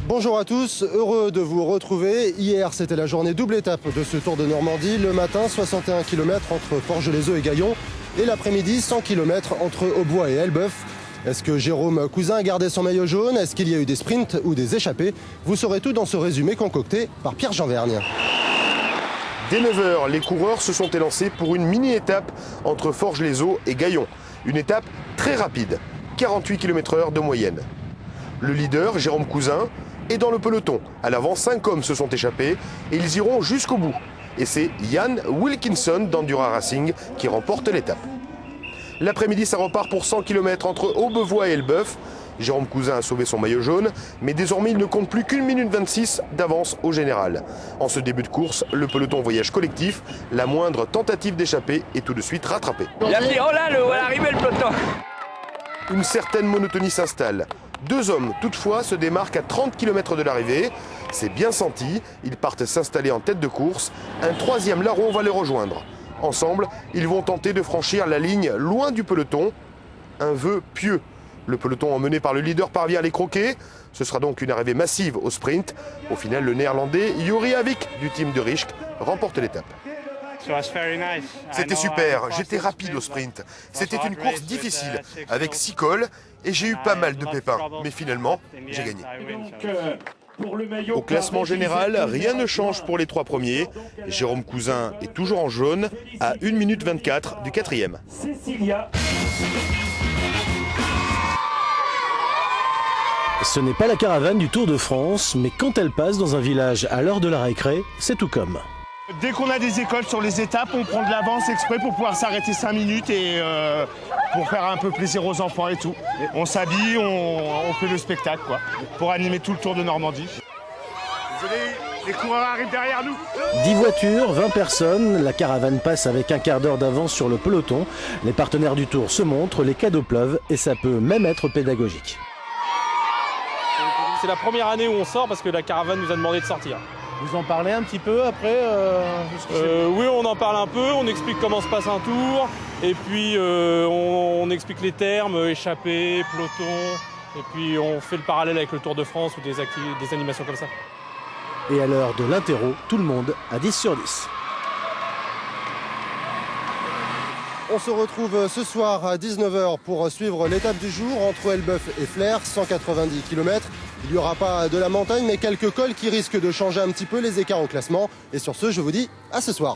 Bonjour à tous, heureux de vous retrouver. Hier, c'était la journée double étape de ce Tour de Normandie. Le matin, 61 km entre Forges-les-Eaux et Gaillon. Et l'après-midi, 100 km entre Aubois et Elbeuf. Est-ce que Jérôme Cousin a gardé son maillot jaune? Est-ce qu'il y a eu des sprints ou des échappées? Vous saurez tout dans ce résumé concocté par Pierre Jean-Vergne. Dès 9h, les coureurs se sont élancés pour une mini-étape entre Forges-les-Eaux et Gaillon. Une étape très rapide, 48 km/h de moyenne. Le leader, Jérôme Cousin, est dans le peloton. À l'avant, 5 hommes se sont échappés et ils iront jusqu'au bout. Et c'est Yann Wilkinson d'Endura Racing qui remporte l'étape. L'après-midi, ça repart pour 100 km entre Aubevoie et Elbeuf. Jérôme Cousin a sauvé son maillot jaune, mais désormais il ne compte plus qu'1 minute 26 d'avance au général. En ce début de course, le peloton voyage collectif, la moindre tentative d'échapper est tout de suite rattrapée. Il a dit, oh là, voilà arrivé le peloton. Une certaine monotonie s'installe. 2 hommes, toutefois, se démarquent à 30 km de l'arrivée. C'est bien senti, ils partent s'installer en tête de course. Un 3e larron va les rejoindre. Ensemble, ils vont tenter de franchir la ligne loin du peloton. Un vœu pieux. Le peloton emmené par le leader parvient à les croquer. Ce sera donc une arrivée massive au sprint. Au final, le néerlandais Jori Avik du team de Rijke remporte l'étape. C'était super, j'étais rapide au sprint. C'était une course difficile, avec 6 cols, et j'ai eu pas mal de pépins. Mais finalement, j'ai gagné. Au classement général, rien ne change pour les 3 premiers. Jérôme Cousin est toujours en jaune, à 1 minute 24 du 4e. Ce n'est pas la caravane du Tour de France, mais quand elle passe dans un village à l'heure de la récré, c'est tout comme. Dès qu'on a des écoles sur les étapes, on prend de l'avance exprès pour pouvoir s'arrêter 5 minutes et pour faire un peu plaisir aux enfants et tout. On s'habille, on fait le spectacle quoi, pour animer tout le Tour de Normandie. Désolé, les coureurs arrivent derrière nous. 10 voitures, 20 personnes, la caravane passe avec un quart d'heure d'avance sur le peloton. Les partenaires du Tour se montrent, les cadeaux pleuvent et ça peut même être pédagogique. C'est la première année où on sort parce que la caravane nous a demandé de sortir. Vous en parlez un petit peu après Oui, on en parle un peu, on explique comment se passe un tour, et puis on explique les termes, échappée, peloton, et puis on fait le parallèle avec le Tour de France ou des animations comme ça. Et à l'heure de l'interro, tout le monde à 10 sur 10. On se retrouve ce soir à 19h pour suivre l'étape du jour entre Elbeuf et Flers, 190 km. Il n'y aura pas de la montagne, mais quelques cols qui risquent de changer un petit peu les écarts au classement. Et sur ce, je vous dis à ce soir.